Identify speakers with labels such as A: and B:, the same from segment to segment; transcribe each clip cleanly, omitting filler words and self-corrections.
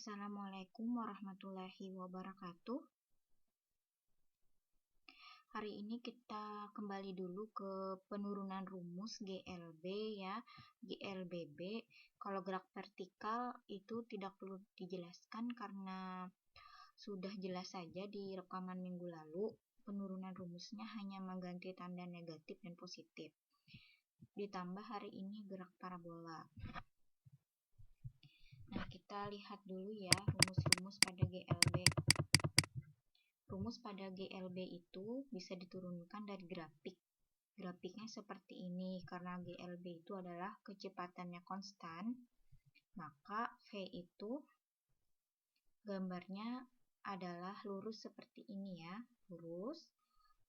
A: Assalamualaikum warahmatullahi wabarakatuh. Hari ini kita kembali dulu ke penurunan rumus GLB ya, GLBB. Kalau gerak vertikal itu tidak perlu dijelaskan karena sudah jelas saja di rekaman minggu lalu. Penurunan rumusnya hanya mengganti tanda negatif dan positif. Ditambah hari ini gerak parabola. Nah, kita lihat dulu ya rumus-rumus pada GLB. Rumus pada GLB itu bisa diturunkan dari grafik. Grafiknya seperti ini, karena GLB itu adalah kecepatannya konstan, maka V itu gambarnya adalah lurus seperti ini ya, lurus.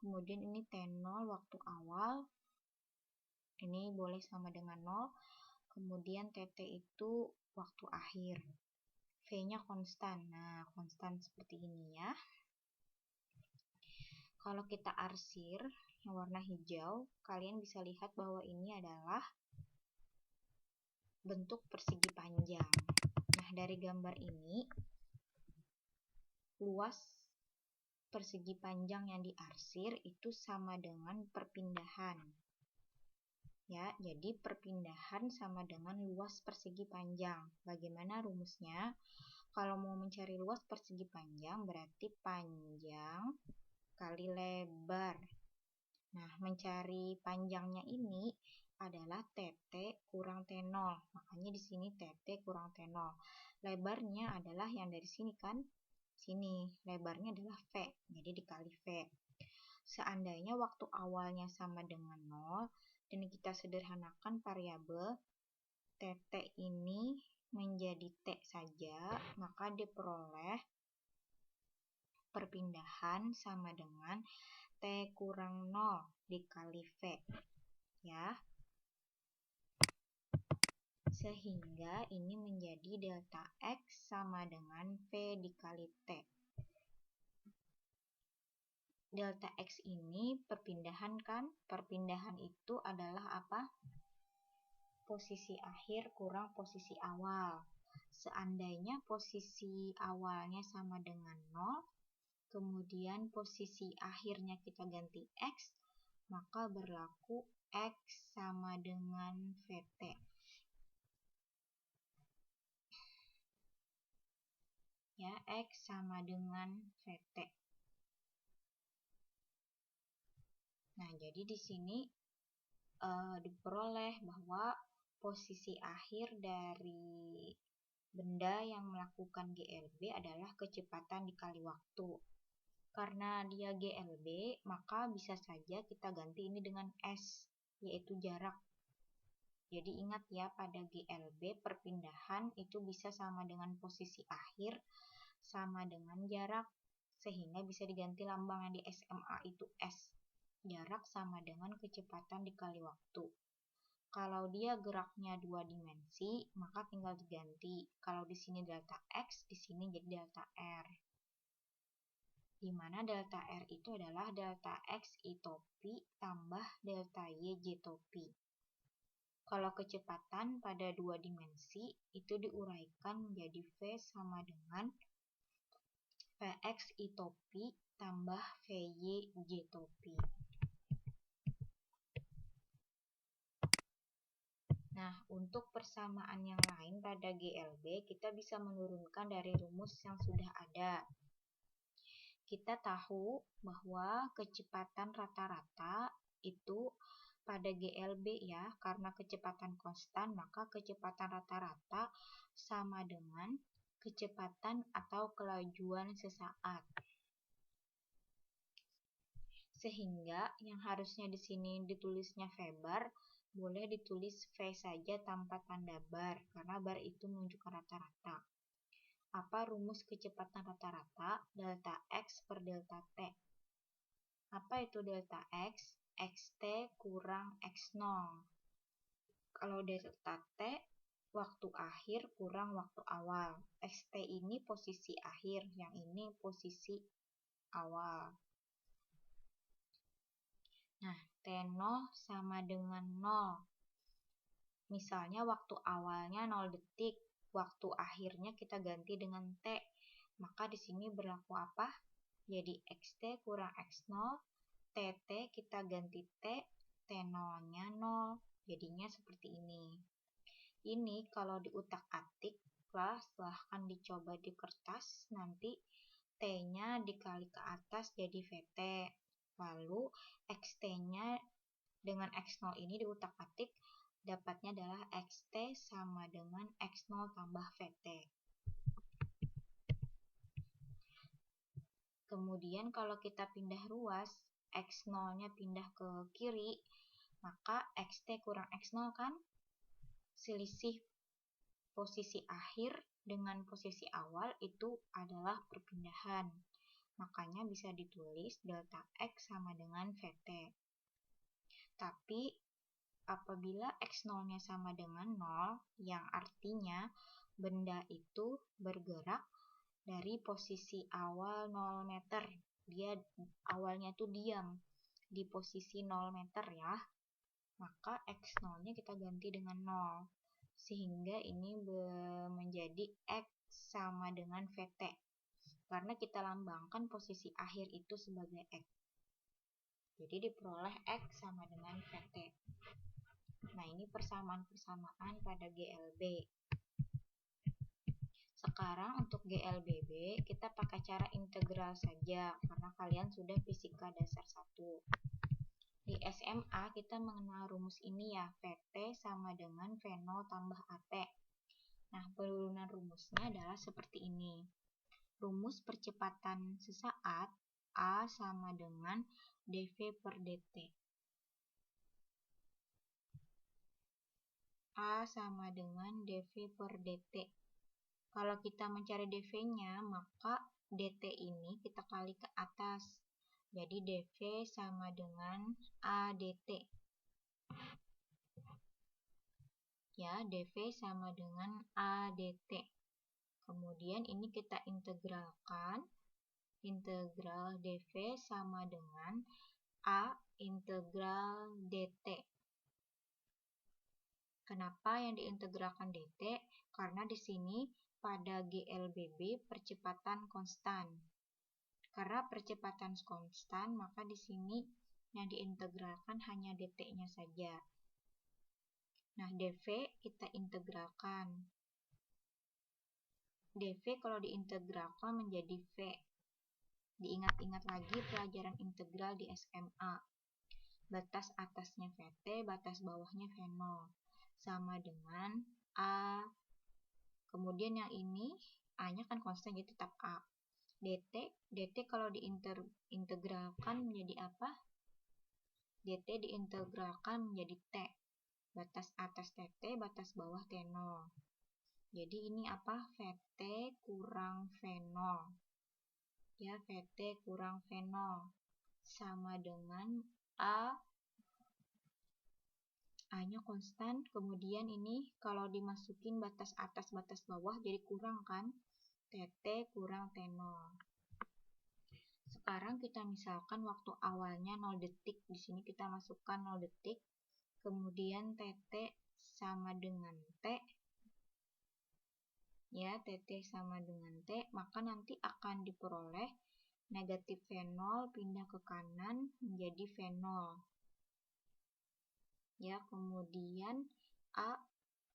A: Kemudian ini T0 waktu awal, ini boleh sama dengan 0. Kemudian TT itu waktu akhir. V-nya konstan, nah konstan seperti ini ya. Kalau kita arsir yang warna hijau, kalian bisa lihat bahwa ini adalah bentuk persegi panjang. Nah, dari gambar ini, luas persegi panjang yang diarsir itu sama dengan perpindahan. Ya, jadi perpindahan sama dengan luas persegi panjang. Bagaimana rumusnya? Kalau mau mencari luas persegi panjang, berarti panjang kali lebar. Nah, mencari panjangnya ini adalah TT kurang T0. Makanya di sini TT kurang T0. Lebarnya adalah yang dari sini kan? Sini. Lebarnya adalah V. Jadi dikali V. Seandainya waktu awalnya sama dengan 0 dan kita sederhanakan variabel TT ini menjadi T saja, maka diperoleh perpindahan sama dengan T kurang 0 dikali V ya, sehingga ini menjadi delta X sama dengan V dikali T. Delta X ini perpindahan kan, perpindahan itu adalah apa? Posisi akhir kurang posisi awal. Seandainya posisi awalnya sama dengan 0, kemudian posisi akhirnya kita ganti X, maka berlaku X sama dengan VT. Ya, X sama dengan VT. Nah, jadi di sini diperoleh bahwa posisi akhir dari benda yang melakukan GLB adalah kecepatan dikali waktu. Karena dia GLB, maka bisa saja kita ganti ini dengan S, yaitu jarak. Jadi ingat ya, pada GLB perpindahan itu bisa sama dengan posisi akhir sama dengan jarak, sehingga bisa diganti lambangnya di SMA itu S. Jarak sama dengan kecepatan dikali waktu. Kalau dia geraknya 2 dimensi, maka tinggal diganti. Kalau di sini delta X, di sini jadi delta R. Di mana delta R itu adalah delta X I topi tambah delta Y J topi. Kalau kecepatan pada 2 dimensi itu diuraikan menjadi V sama dengan Vx I topi tambah Vy J topi. Nah, untuk persamaan yang lain pada GLB, kita bisa menurunkan dari rumus yang sudah ada. Kita tahu bahwa kecepatan rata-rata itu pada GLB ya, karena kecepatan konstan, maka kecepatan rata-rata sama dengan kecepatan atau kelajuan sesaat. Sehingga yang harusnya di sini ditulisnya V-bar, boleh ditulis V saja tanpa tanda bar, karena bar itu menunjukkan rata-rata. Apa rumus kecepatan rata-rata? Delta X per delta T. Apa itu delta X? XT kurang X0. Kalau delta T, waktu akhir kurang waktu awal. XT ini posisi akhir, yang ini posisi awal. Nah, T0 sama dengan 0. Misalnya waktu awalnya 0 detik, waktu akhirnya kita ganti dengan T. Maka di sini berlaku apa? Jadi XT kurang X0, TT kita ganti T, T0-nya 0. Jadinya seperti ini. Ini kalau diutak-atik, silahkan dicoba di kertas, nanti T-nya dikali ke atas jadi VT. Lalu XT-nya dengan X0 ini diutak-atik, dapatnya adalah XT sama dengan X0 tambah VT. Kemudian kalau kita pindah ruas, X0-nya pindah ke kiri, maka XT kurang X0 kan? Selisih posisi akhir dengan posisi awal itu adalah perpindahan. Makanya bisa ditulis delta X sama dengan VT. Tapi apabila X0-nya sama dengan 0, yang artinya benda itu bergerak dari posisi awal 0 meter. Dia awalnya tuh diam di posisi 0 meter ya. Maka X0-nya kita ganti dengan 0. Sehingga ini menjadi X sama dengan VT. Karena kita lambangkan posisi akhir itu sebagai X. Jadi diperoleh X sama dengan VT. Nah, ini persamaan-persamaan pada GLB. Sekarang untuk GLBB, kita pakai cara integral saja, karena kalian sudah fisika dasar 1. Di SMA kita mengenal rumus ini ya, VT sama dengan V0 tambah AT. Nah, penurunan rumusnya adalah seperti ini. Rumus percepatan sesaat A sama dengan dV per dt. A sama dengan dV per dt. Kalau kita mencari dV-nya, maka dt ini kita kali ke atas. Jadi dV sama dengan A dt. Ya, dV sama dengan A dt. Kemudian ini kita integralkan. Integral dV sama dengan A integral dt. Kenapa yang diintegralkan dt? Karena di sini pada GLBB percepatan konstan. Karena percepatan konstan, maka di sini yang diintegralkan hanya dt-nya saja. Nah, dV kita integralkan. dV kalau diintegralkan menjadi V. Diingat-ingat lagi pelajaran integral di SMA. Batas atasnya VT, batas bawahnya V0. Sama dengan A. Kemudian yang ini, A-nya kan konstan, jadi tetap A. dt kalau diintegralkan menjadi apa? dt diintegralkan menjadi T. Batas atas TT, batas bawah T0. Jadi ini apa? VT kurang V0. Ya, VT kurang V0. Sama dengan A. A-nya konstan. Kemudian ini kalau dimasukin batas atas, batas bawah, jadi kurang kan? TT kurang T0. Sekarang kita misalkan waktu awalnya 0 detik. Di sini kita masukkan 0 detik. Kemudian TT sama dengan T. Ya, TT sama dengan T, maka nanti akan diperoleh negatif V0 pindah ke kanan menjadi V0. Ya, kemudian A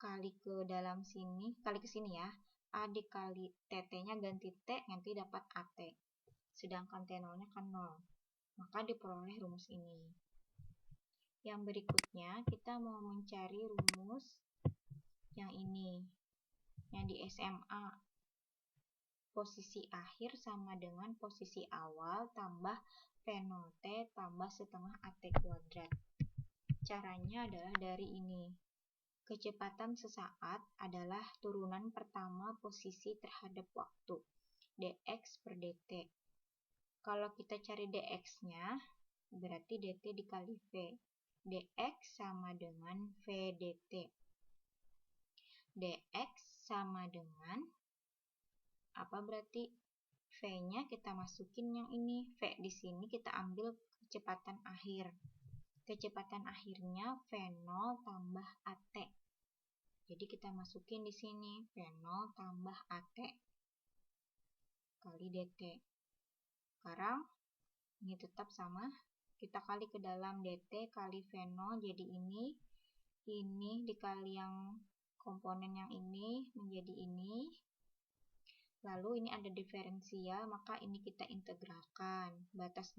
A: kali ke dalam sini, kali ke sini ya. A dikali TT-nya ganti T, nanti dapat AT. Sedangkan T0-nya kan 0. Maka diperoleh rumus ini. Yang berikutnya, kita mau mencari rumus yang ini. Yang di SMA, posisi akhir sama dengan posisi awal tambah V0T tambah setengah AT kuadrat. Caranya adalah dari ini. Kecepatan sesaat adalah turunan pertama posisi terhadap waktu, dx per dt. Kalau kita cari dx-nya, berarti dt dikali v. dx sama dengan v dt. dx sama dengan apa berarti? V-nya kita masukin yang ini. V di sini kita ambil kecepatan akhir. Kecepatan akhirnya V0 tambah AT. Jadi kita masukin di sini V0 tambah AT kali DT. Sekarang ini tetap sama. Kita kali ke dalam DT kali V0, jadi ini dikali yang komponen yang ini menjadi ini. Lalu ini ada diferensial, maka ini kita integralkan. Batas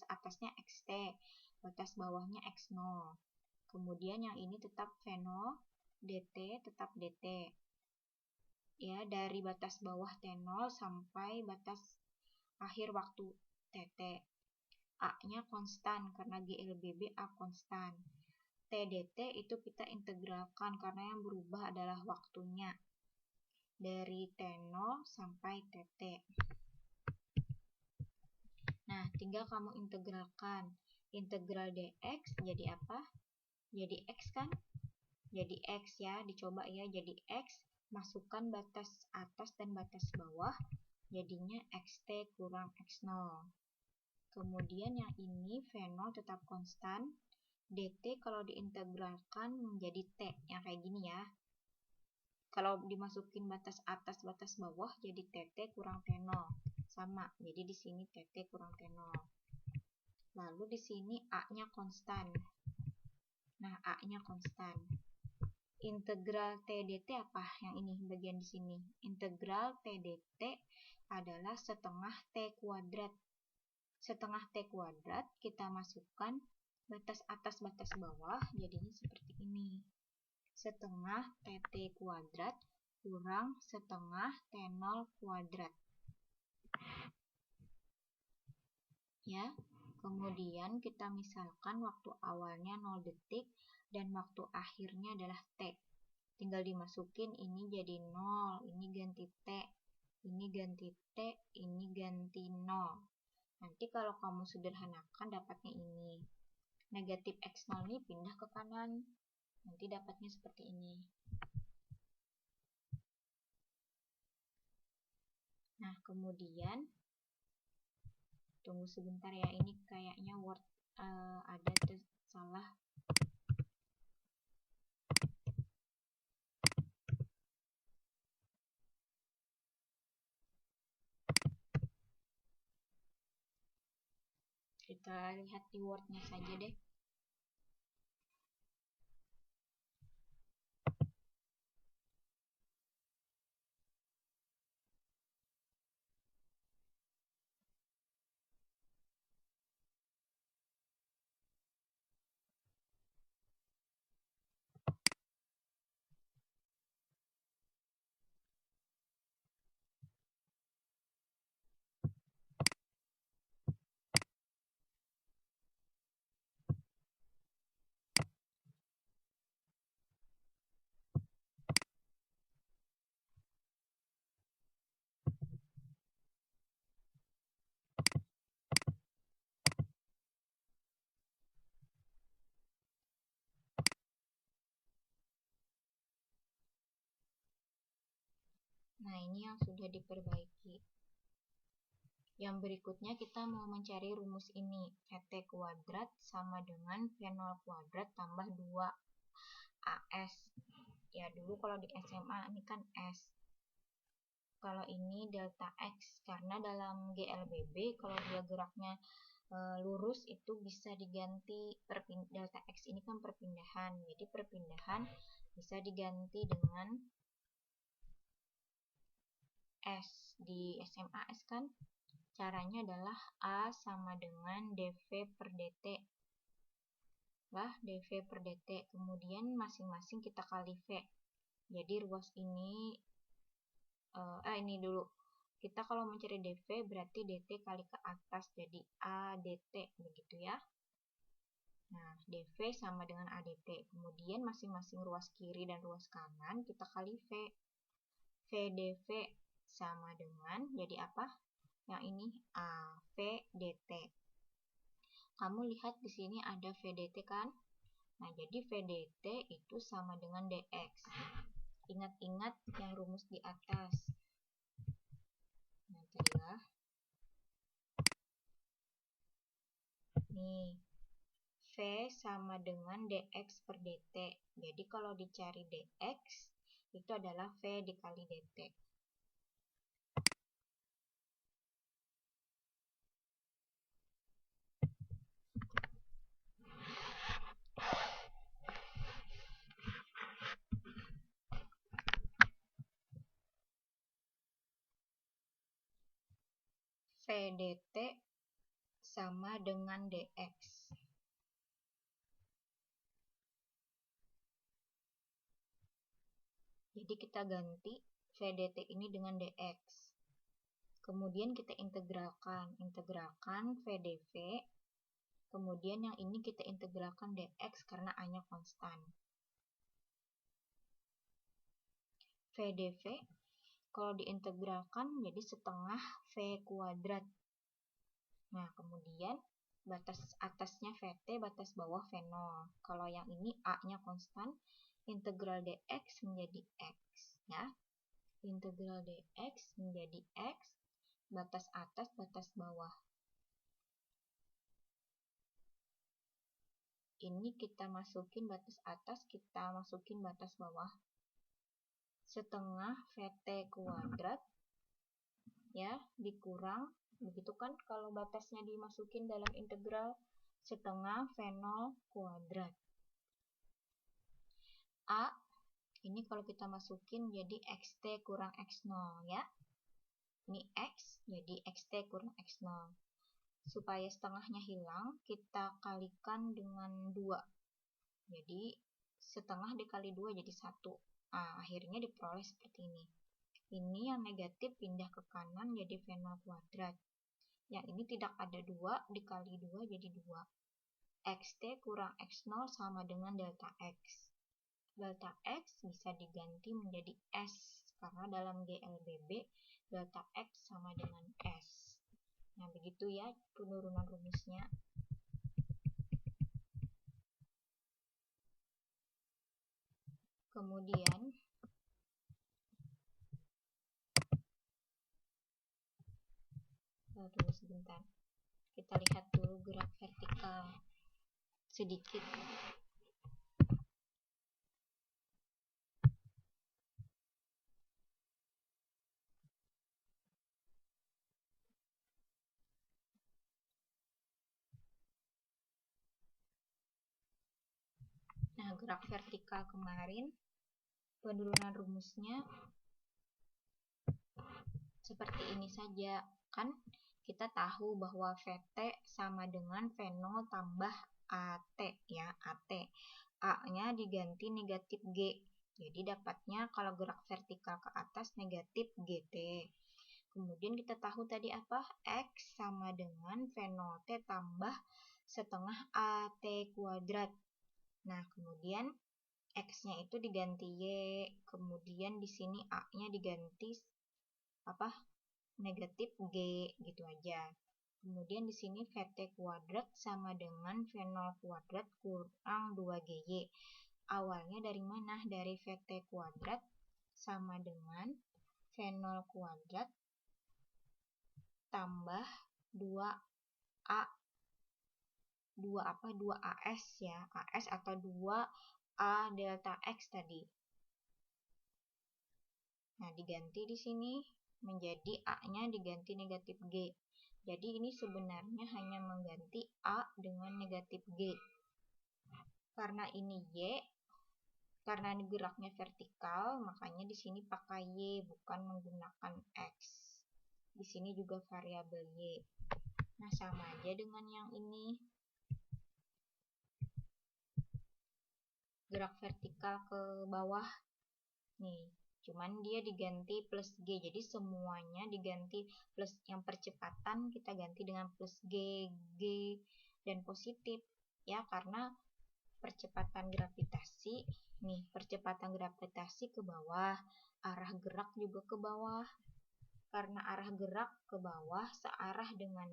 A: atasnya XT, batas bawahnya X0. Kemudian yang ini tetap V0, DT tetap DT. Ya, dari batas bawah T0 sampai batas akhir waktu TT. A-nya konstan karena GLBB A konstan. TDT itu kita integralkan karena yang berubah adalah waktunya. Dari T0 sampai TT. Nah, tinggal kamu integralkan. Integral dx jadi apa? Jadi x kan? Jadi x ya, dicoba ya. Jadi x, masukkan batas atas dan batas bawah. Jadinya xt kurang x0. Kemudian yang ini V0 tetap konstan. dt kalau diintegralkan menjadi t, yang kayak gini ya. Kalau dimasukin batas atas, batas bawah, jadi TT kurang T0. Sama, jadi di sini TT kurang T0. Lalu di sini A-nya konstan. Nah, A-nya konstan. Integral TDT apa? Yang ini, bagian di sini. Integral TDT adalah setengah T kuadrat. Setengah T kuadrat, kita masukkan batas atas, batas bawah, jadinya seperti ini. Setengah TT kuadrat kurang setengah T0 kuadrat. Ya, kemudian kita misalkan waktu awalnya 0 detik dan waktu akhirnya adalah T. Tinggal dimasukin, ini jadi 0, ini ganti T, ini ganti T, ini ganti 0. Nanti kalau kamu sederhanakan dapatnya ini. Negatif X0 ini pindah ke kanan. Nanti dapatnya seperti ini. Nah, kemudian tunggu sebentar ya, ini kayaknya Word ada salah. Kita lihat di Word-nya saja deh. Nah, ini yang sudah diperbaiki. Yang berikutnya kita mau mencari rumus ini. VT kuadrat sama dengan V0 kuadrat tambah 2AS. Ya, dulu kalau di SMA ini kan S. Kalau ini delta X, karena dalam GLBB kalau dia geraknya lurus itu bisa diganti delta X ini kan perpindahan. Jadi perpindahan bisa diganti dengan S. Di SMA S kan caranya adalah A sama dengan dV per dt. Lah, dV per dt. Kemudian masing-masing kita kali V. Jadi ruas ini, ini dulu. Kita kalau mencari dV berarti dt kali ke atas. Jadi A dt, begitu ya. Nah, dV sama dengan A dt. Kemudian masing-masing ruas kiri dan ruas kanan kita kali V. V dV sama dengan, jadi apa? Yang ini AV dt. Kamu lihat di sini ada VDT kan? Nah, jadi VDT itu sama dengan dx. Ingat-ingat yang rumus di atas. Nah, nih sama dengan dx per dt. Jadi kalau dicari dx, itu adalah V dikali dt. V dt sama dengan dx. Jadi kita ganti V dt ini dengan dx. Kemudian kita integralkan V dv. Kemudian yang ini kita integralkan dx karena A-nya konstan. V dv kalau diintegralkan jadi setengah V kuadrat. Nah, kemudian batas atasnya Vt, batas bawah V0. Kalau yang ini A-nya konstan, integral dx menjadi x. Ya. Integral dx menjadi x, batas atas, batas bawah. Ini kita masukin batas atas, kita masukin batas bawah. Setengah Vt kuadrat, ya, dikurang, begitu kan kalau batasnya dimasukin dalam integral, setengah V0 kuadrat. A, ini kalau kita masukin jadi xt kurang x0, ya. Ini x, jadi xt kurang x0. Supaya setengahnya hilang, kita kalikan dengan 2. Jadi, setengah dikali 2 jadi 1. Nah, akhirnya diperoleh seperti ini. Ini yang negatif pindah ke kanan jadi V0 kuadrat. Yang ini tidak ada 2, dikali 2 jadi 2. Xt kurang x0 sama dengan delta x. Delta x bisa diganti menjadi S, karena dalam GLBB, delta x sama dengan S. Nah, begitu ya penurunan rumusnya. Kemudian, tunggu sebentar. Kita lihat dulu gerak vertikal sedikit. Nah, gerak vertikal kemarin, penurunan rumusnya seperti ini saja. Kan kita tahu bahwa Vt sama dengan V0 tambah AT, ya, AT. A-nya diganti negatif G. Jadi dapatnya kalau gerak vertikal ke atas negatif GT. Kemudian kita tahu tadi apa? X sama dengan V0T tambah setengah AT kuadrat. Nah, kemudian X-nya itu diganti Y, kemudian di sini A-nya diganti apa? Negatif G, gitu aja. Kemudian di sini Vt kuadrat sama dengan V0 kuadrat kurang 2GY. Awalnya dari mana? Dari Vt kuadrat sama dengan V0 kuadrat tambah 2A 2AS ya, AS atau 2A delta X tadi. Nah, diganti di sini menjadi A-nya diganti negatif G. Jadi ini sebenarnya hanya mengganti A dengan negatif G. Karena ini Y, karena ini geraknya vertikal, makanya di sini pakai Y, bukan menggunakan X. Di sini juga variabel Y. Nah, sama aja dengan yang ini. Gerak vertikal ke bawah. Nih, cuman dia diganti plus G. Jadi semuanya diganti plus, yang percepatan kita ganti dengan plus G, G, dan positif. Ya, karena percepatan gravitasi, nih, percepatan gravitasi ke bawah, arah gerak juga ke bawah. Karena arah gerak ke bawah searah dengan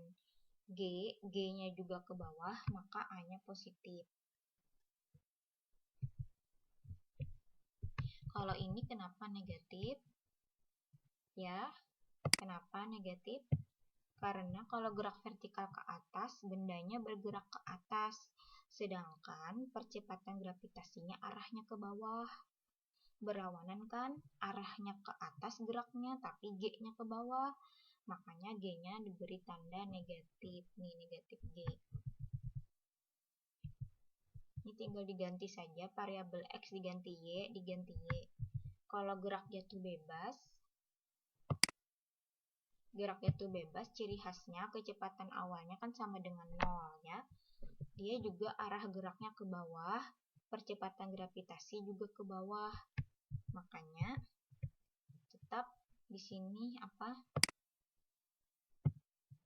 A: G, G-nya juga ke bawah, maka A-nya positif. Kalau ini kenapa negatif? Ya, kenapa negatif? Karena kalau gerak vertikal ke atas, bendanya bergerak ke atas. Sedangkan percepatan gravitasinya arahnya ke bawah. Berlawanan kan, arahnya ke atas geraknya, tapi G-nya ke bawah. Makanya G-nya diberi tanda negatif. Nih, negatif G. Ini tinggal diganti saja, variabel X diganti Y, diganti Y. Kalau gerak jatuh bebas, ciri khasnya kecepatan awalnya kan sama dengan 0 ya. Dia juga arah geraknya ke bawah, percepatan gravitasi juga ke bawah. Makanya tetap di sini apa?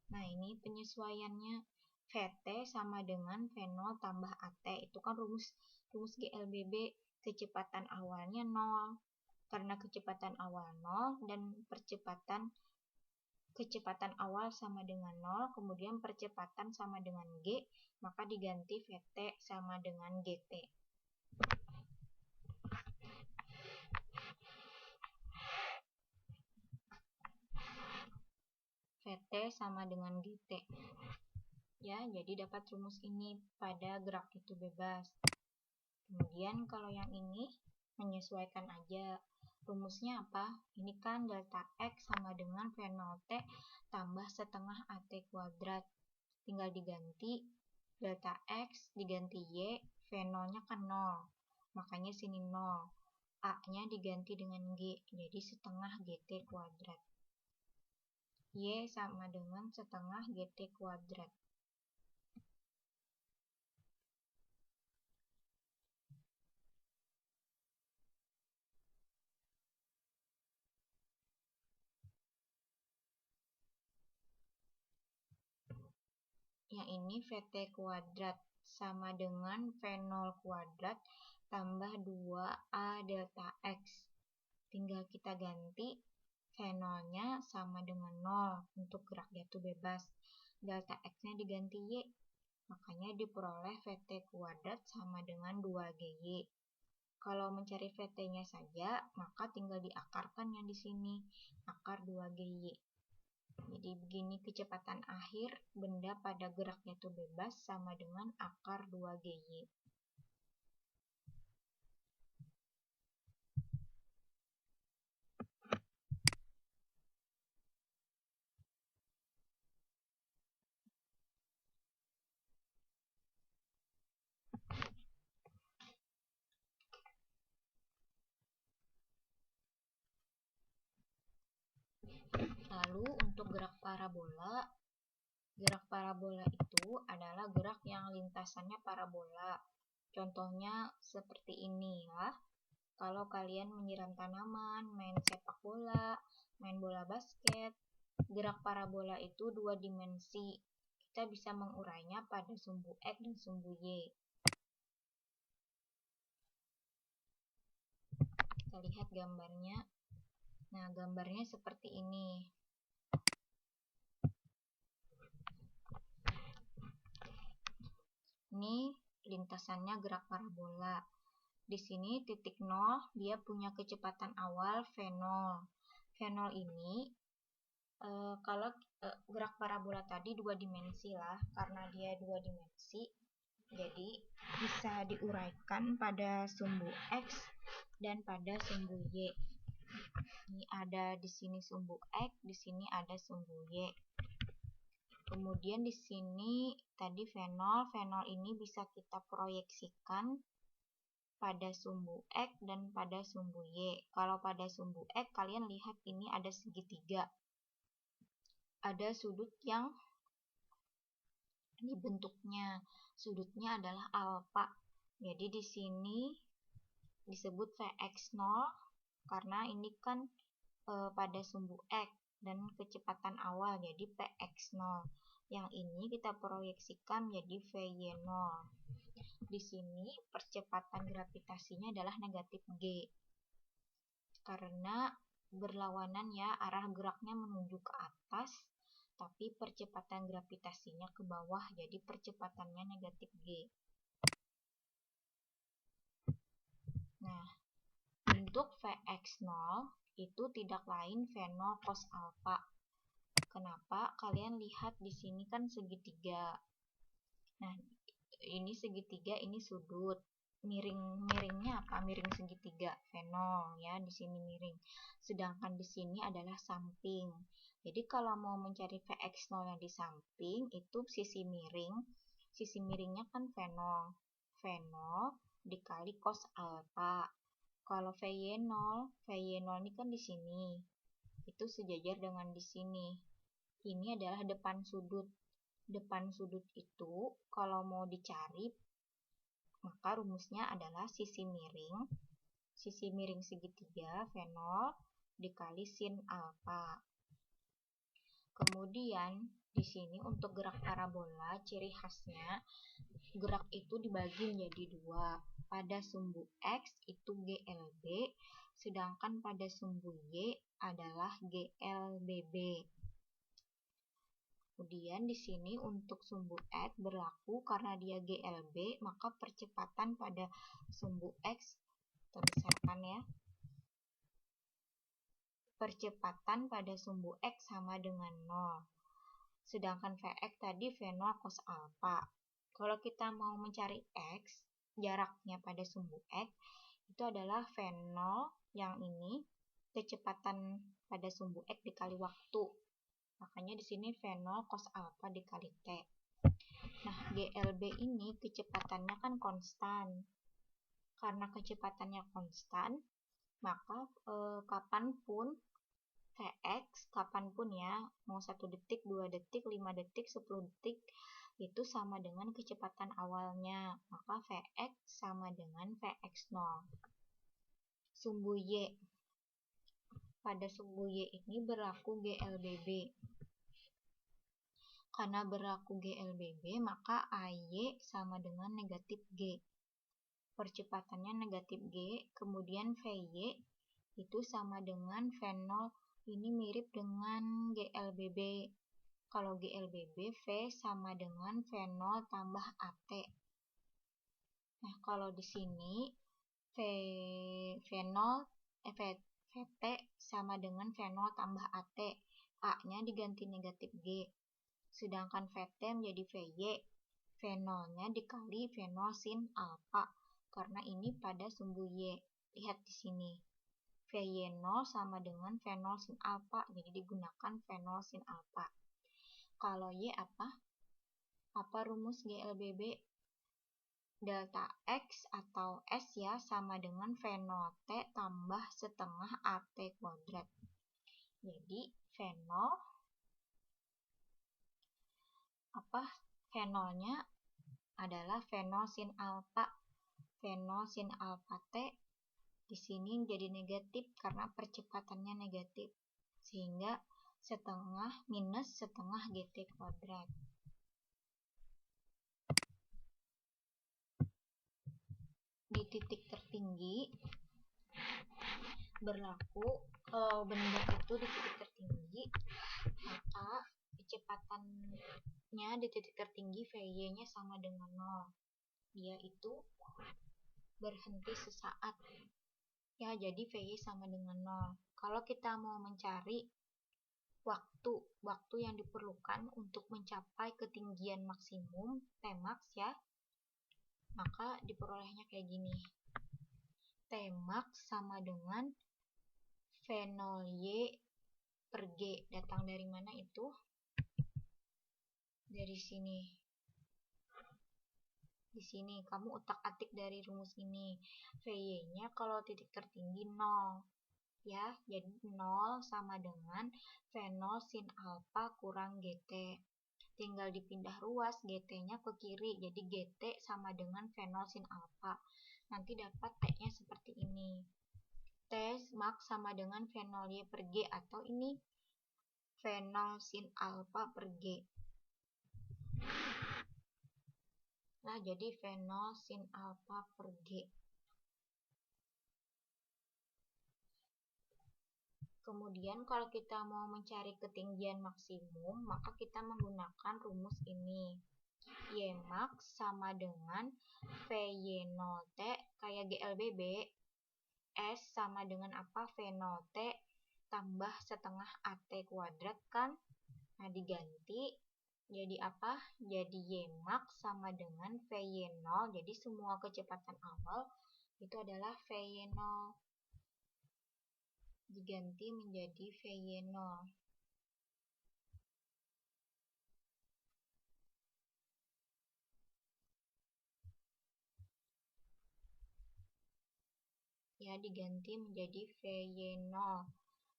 A: Nah, ini penyesuaiannya. VT sama dengan V0 tambah AT. Itu kan rumus GLBB, kecepatan awalnya 0. Karena kecepatan awal 0 dan kecepatan awal sama dengan 0, kemudian percepatan sama dengan G, maka diganti VT sama dengan GT. VT sama dengan GT. Ya, jadi dapat rumus ini pada gerak jatuh bebas. Kemudian kalau yang ini menyesuaikan aja. Rumusnya apa? Ini kan delta X sama dengan V0T tambah setengah AT kuadrat. Tinggal diganti delta X diganti Y, V0-nya kan 0. Makanya sini 0. A-nya diganti dengan G, jadi setengah GT kuadrat. Y sama dengan setengah GT kuadrat. Yang ini VT kuadrat sama dengan V0 kuadrat tambah 2A delta X. Tinggal kita ganti V0-nya sama dengan 0 untuk gerak jatuh bebas. Delta X-nya diganti Y. Makanya diperoleh VT kuadrat sama dengan 2GY. Kalau mencari VT-nya saja, maka tinggal diakarkan yang di sini, akar 2GY. Jadi begini kecepatan akhir benda pada gerak jatuh bebas sama dengan akar 2GY. Lalu untuk gerak parabola itu adalah gerak yang lintasannya parabola. Contohnya seperti ini ya. Kalau kalian menyiram tanaman, main sepak bola, main bola basket, gerak parabola itu 2 dimensi. Kita bisa mengurainya pada sumbu X dan sumbu Y. Kita lihat gambarnya. Nah, gambarnya seperti ini. Ini lintasannya gerak parabola. Di sini titik 0, dia punya kecepatan awal V0. V0 ini, kalau gerak parabola tadi 2 dimensi lah, karena dia 2 dimensi, jadi bisa diuraikan pada sumbu X dan pada sumbu Y. Ini ada di sini sumbu X, di sini ada sumbu Y. Kemudian di sini tadi V0 ini bisa kita proyeksikan pada sumbu X dan pada sumbu Y. Kalau pada sumbu X, kalian lihat ini ada segitiga. Ada sudut yang ini bentuknya. Sudutnya adalah alfa. Jadi di sini disebut Vx0 karena ini kan pada sumbu X dan kecepatan awal, jadi Px0. Yang ini kita proyeksikan menjadi Vy0. Di sini percepatan gravitasinya adalah negatif G. Karena berlawanan ya, arah geraknya menuju ke atas, tapi percepatan gravitasinya ke bawah, jadi percepatannya negatif G. Nah, untuk Vx0 itu tidak lain V0 cos alpha. Kenapa? Kalian lihat di sini kan segitiga. Nah, ini segitiga, ini sudut. Miringnya apa? Miring segitiga, fenol ya, di sini miring. Sedangkan di sini adalah samping. Jadi kalau mau mencari Vx0 yang di samping itu sisi miring. Sisi miringnya kan fenol. Fenol dikali cos alfa. Kalau Vy0 ini kan di sini. Itu sejajar dengan di sini. Ini adalah depan sudut. Depan sudut itu kalau mau dicari, maka rumusnya adalah sisi miring segitiga fenol dikali sin alfa. Kemudian di sini untuk gerak parabola, ciri khasnya gerak itu dibagi menjadi dua. Pada sumbu X itu GLB, sedangkan pada sumbu Y adalah GLBB. Kemudian di sini untuk sumbu X berlaku karena dia GLB, maka percepatan pada sumbu X, kita besarkan ya. Percepatan pada sumbu X sama dengan 0. Sedangkan Vx tadi V0 cos alfa. Kalau kita mau mencari X, jaraknya pada sumbu X, itu adalah V0 yang ini, kecepatan pada sumbu X dikali waktu. Makanya di sini V0 cos alfa dikali T. Nah, GLB ini kecepatannya kan konstan. Karena kecepatannya konstan, maka kapanpun Vx, kapanpun ya, mau 1 detik, 2 detik, 5 detik, 10 detik, itu sama dengan kecepatan awalnya. Maka Vx sama dengan Vx0. Sumbu Y. Pada sumbu Y ini berlaku GLBB. Karena berlaku GLBB, maka AY sama dengan negatif G. Percepatannya negatif G, kemudian VY itu sama dengan V0, ini mirip dengan GLBB. Kalau GLBB, V sama dengan V0 tambah AT. Nah, kalau di sini VT sama dengan V0 tambah AT. A-nya diganti negatif G. Sedangkan Vt menjadi Vy, V0-nya dikali V0 sin alfa, karena ini pada sumbu Y. Lihat di sini, Vy0 sama dengan V0 sin alfa, jadi digunakan V0 sin alfa. Kalau Y apa? Apa rumus GLBB? Delta X atau S ya, sama dengan V0 T tambah setengah AT kuadrat. Jadi V0 V0-nya adalah V0 sin alfa. V0 sin alfa T di sini jadi negatif karena percepatannya negatif. Sehingga setengah minus setengah GT kuadrat. Di titik tertinggi berlaku kalau benda itu di titik tertinggi, maka kecepatannya di titik tertinggi Vy-nya sama dengan 0. Dia itu berhenti sesaat. Ya, jadi Vy sama dengan 0. Kalau kita mau mencari waktu yang diperlukan untuk mencapai ketinggian maksimum Tmax ya, maka diperolehnya kayak gini. Tmax sama dengan V0Y per G. Datang dari mana itu? Dari sini. Di sini kamu utak-atik dari rumus ini. Vy-nya kalau titik tertinggi 0. Ya, jadi 0 sama dengan V0 sin alfa kurang GT. Tinggal dipindah ruas GT-nya ke kiri, jadi GT sama dengan V0 sin alfa. Nanti dapat T-nya seperti ini. T max sama dengan V0Y per G, atau ini V0 sin alfa per G. Nah, jadi V0 sin alfa per G. Kemudian kalau kita mau mencari ketinggian maksimum, maka kita menggunakan rumus ini. Y max sama dengan Vy0T kayak GLBB. S sama dengan apa? V0T tambah setengah AT kuadrat kan? Nah, diganti Jadi apa? Jadi Y-max sama dengan VY0. Jadi semua kecepatan awal itu adalah VY0. Diganti menjadi VY0. Ya, diganti menjadi VY0.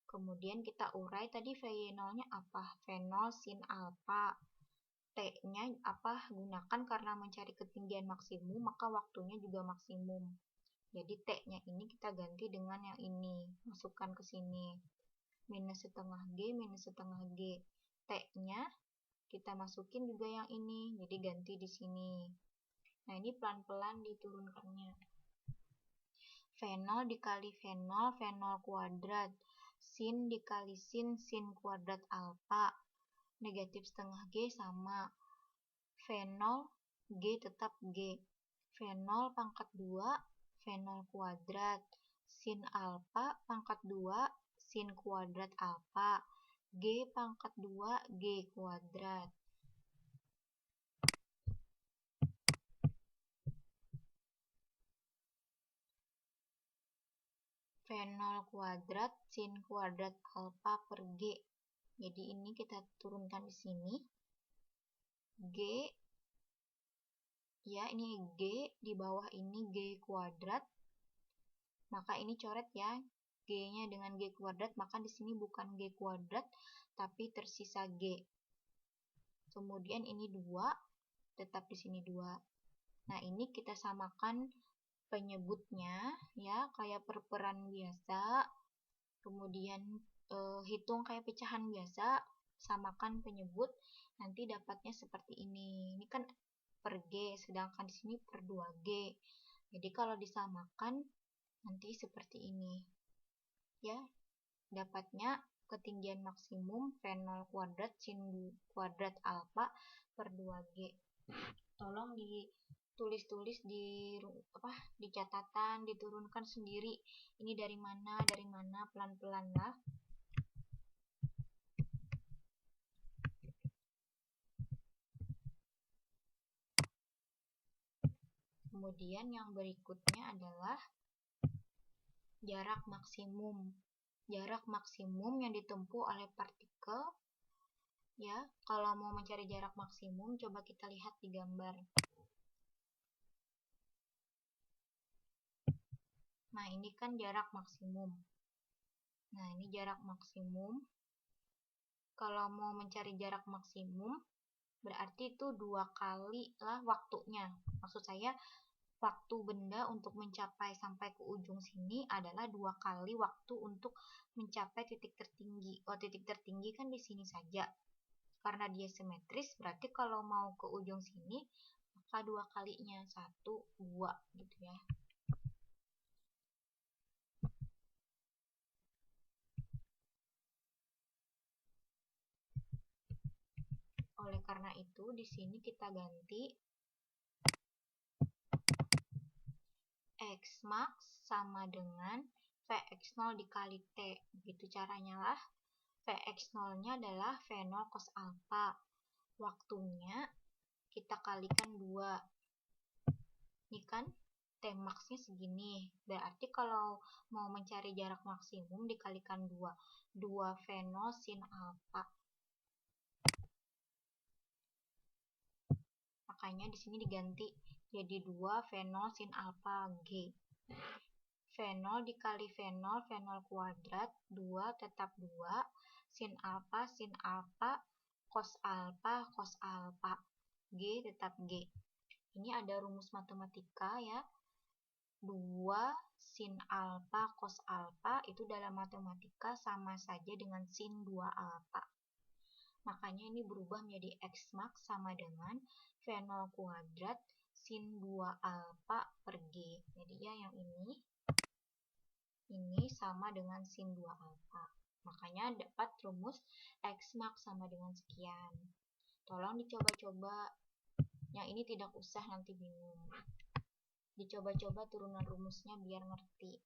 A: Kemudian kita urai tadi VY0-nya apa? V0 sin alfa. T-nya apa? Gunakan karena mencari ketinggian maksimum, maka waktunya juga maksimum. Jadi T-nya ini kita ganti dengan yang ini. Masukkan ke sini. Minus setengah G, minus setengah G. T-nya kita masukin juga yang ini. Jadi ganti di sini. Nah, ini pelan-pelan diturunkannya. V0 dikali V0, V0 kuadrat. Sin dikali sin kuadrat alfa. Negatif setengah G sama V0, G tetap G. V0 pangkat 2, V0 kuadrat. Sin alfa pangkat 2, sin kuadrat alfa. G pangkat 2, G kuadrat. V0 kuadrat sin kuadrat alfa per G. Jadi ini kita turunkan di sini. G, ya ini G, di bawah ini G kuadrat. Maka ini coret ya, G-nya dengan G kuadrat, maka di sini bukan G kuadrat, tapi tersisa G. Kemudian ini 2, tetap di sini 2. Nah, ini kita samakan penyebutnya, ya, kayak perperan biasa. Kemudian hitung kayak pecahan biasa, samakan penyebut, nanti dapatnya seperti ini. Ini kan per G, sedangkan di sini per 2G. Jadi kalau disamakan, nanti seperti ini. Ya, dapatnya ketinggian maksimum V0 kuadrat sin kuadrat alfa per 2G. Tolong ditulis-tulis di catatan, diturunkan sendiri. Ini dari mana, pelan-pelan lah. Kemudian yang berikutnya adalah jarak maksimum. Jarak maksimum yang ditempuh oleh partikel. Ya, kalau mau mencari jarak maksimum, coba kita lihat di gambar. Nah, ini kan jarak maksimum. Nah, ini jarak maksimum. Kalau mau mencari jarak maksimum, berarti itu 2 kali lah waktunya. Maksud saya, waktu benda untuk mencapai sampai ke ujung sini adalah 2 kali waktu untuk mencapai titik tertinggi. Oh, titik tertinggi kan di sini saja. Karena dia simetris, berarti kalau mau ke ujung sini, maka 2 kalinya. 1, 2, gitu ya. Oleh karena itu, di sini kita ganti X max sama dengan Vx0 dikali T. Begitu caranya lah. Vx0-nya adalah V0 cos alfa. Waktunya kita kalikan 2. Ini kan T max-nya segini. Berarti kalau mau mencari jarak maksimum dikalikan 2. 2 V0 sin alfa. Makanya di sini diganti jadi 2 V0 sin alfa G. V0 dikali V0, V0 kuadrat, 2 tetap 2, sin alfa, cos alfa, G tetap G. Ini ada rumus matematika ya. 2 sin alfa cos alfa itu dalam matematika sama saja dengan sin 2 alfa. Makanya ini berubah menjadi X max sama dengan V0 kuadrat sin 2 alfa per G. Jadi ya yang ini sama dengan sin 2 alfa. Makanya dapat rumus X max sama dengan sekian. Tolong dicoba-coba. Yang ini tidak usah nanti bingung. Dicoba-coba turunan rumusnya biar ngerti.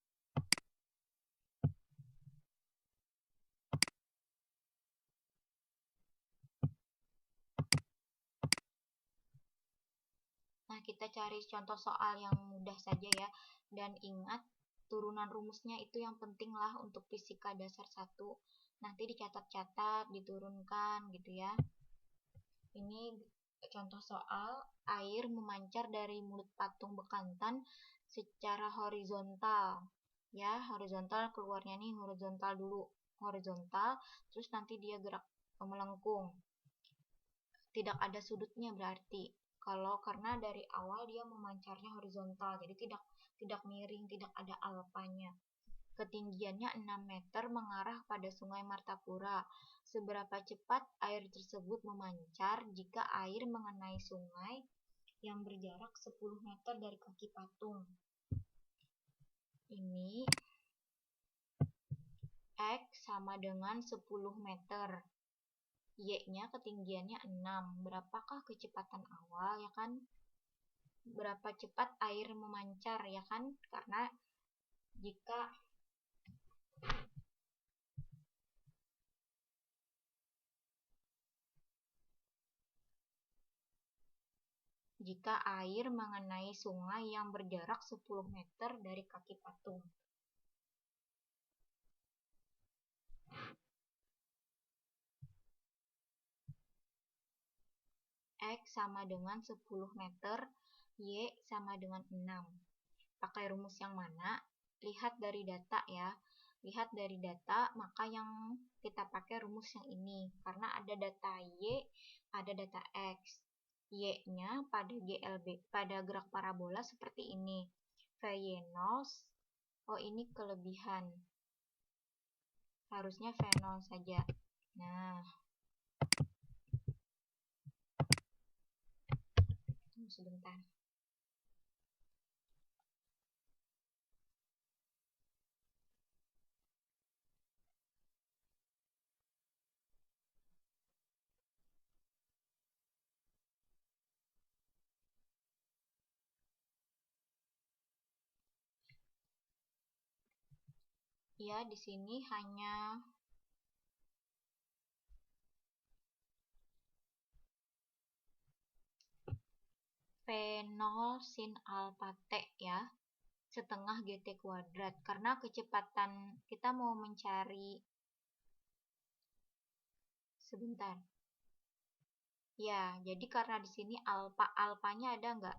A: kita cari contoh soal yang mudah saja ya. Dan ingat, turunan rumusnya itu yang penting lah untuk fisika dasar 1. Nanti dicatat-catat, diturunkan gitu ya. Ini contoh soal, air memancar dari mulut patung bekantan secara horizontal. Ya, horizontal keluarnya nih horizontal dulu. Horizontal, terus nanti dia gerak melengkung. Tidak ada sudutnya berarti. Karena dari awal dia memancarnya horizontal, jadi tidak miring, tidak ada alpanya. Ketinggiannya 6 meter mengarah pada Sungai Martapura. Seberapa cepat air tersebut memancar jika air mengenai sungai yang berjarak 10 meter dari kaki patung? Ini X sama dengan 10 meter. Y-nya ketinggiannya 6. Berapakah kecepatan awal ya kan? Berapa cepat air memancar ya kan? Karena jika air mengenai sungai yang berjarak 10 meter dari kaki patung. X sama dengan 10 meter, Y sama dengan 6. Pakai rumus yang mana? Lihat dari data ya. Lihat dari data, maka yang kita pakai rumus yang ini. Karena ada data Y, ada data X. Y-nya pada GLB, pada gerak parabola seperti ini. VY0, oh ini kelebihan. Harusnya V0 saja. Nah, tunggu sebentar. Ya, di sini hanya V0 sin alpha T ya, setengah GT kuadrat. Karena kecepatan kita mau mencari, sebentar. Ya, jadi karena di sini alpanya ada nggak?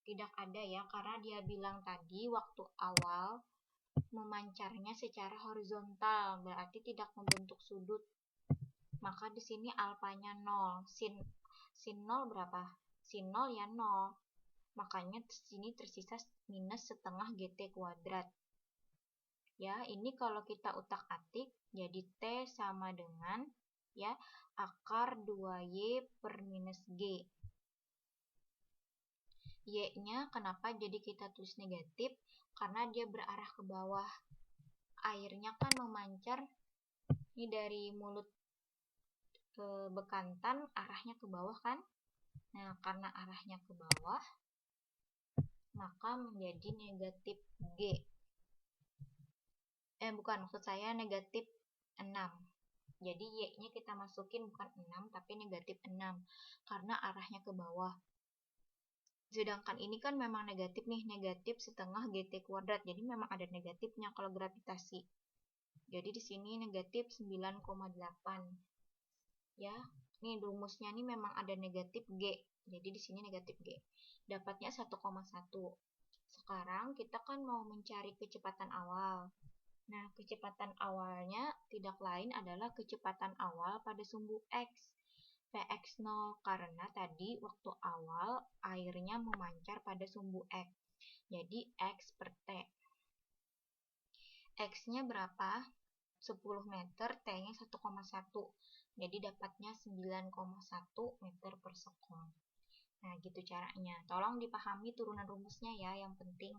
A: Tidak ada ya, karena dia bilang tadi waktu awal memancarnya secara horizontal, berarti tidak membentuk sudut. Maka di sini alpanya 0. Sin 0 berapa? Sin 0 ya 0. Makanya di sini tersisa minus setengah GT kuadrat. Ya, ini kalau kita utak-atik jadi T sama dengan ya akar 2Y per minus G. Y-nya kenapa jadi kita tulis negatif? Karena dia berarah ke bawah. Airnya kan memancar ini dari mulut ke bekantan, arahnya ke bawah kan? Nah, karena arahnya ke bawah, maka menjadi negatif G. Bukan, maksud saya negatif 6. Jadi Y-nya kita masukin bukan 6, tapi negatif 6. Karena arahnya ke bawah. Sedangkan ini kan memang negatif nih, negatif setengah GT kuadrat. Jadi memang ada negatifnya kalau gravitasi. Jadi di sini negatif 9,8. Ya, ini rumusnya nih memang ada negatif G. Jadi di sini negatif G. Dapatnya 1,1. Sekarang kita kan mau mencari kecepatan awal. Nah, kecepatan awalnya tidak lain adalah kecepatan awal pada sumbu X. Px0 karena tadi waktu awal airnya memancar pada sumbu X. Jadi X per T. X-nya berapa? 10 meter, T-nya 1,1. Jadi dapatnya 9,1 meter per sekon. Nah, gitu caranya. Tolong dipahami turunan rumusnya ya, yang penting.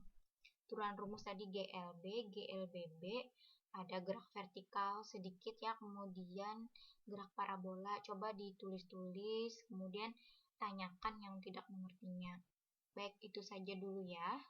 A: Turunan rumus tadi GLB, GLBB, ada gerak vertikal sedikit ya, kemudian gerak parabola. Coba ditulis-tulis, kemudian tanyakan yang tidak mengertinya. Baik, itu saja dulu ya.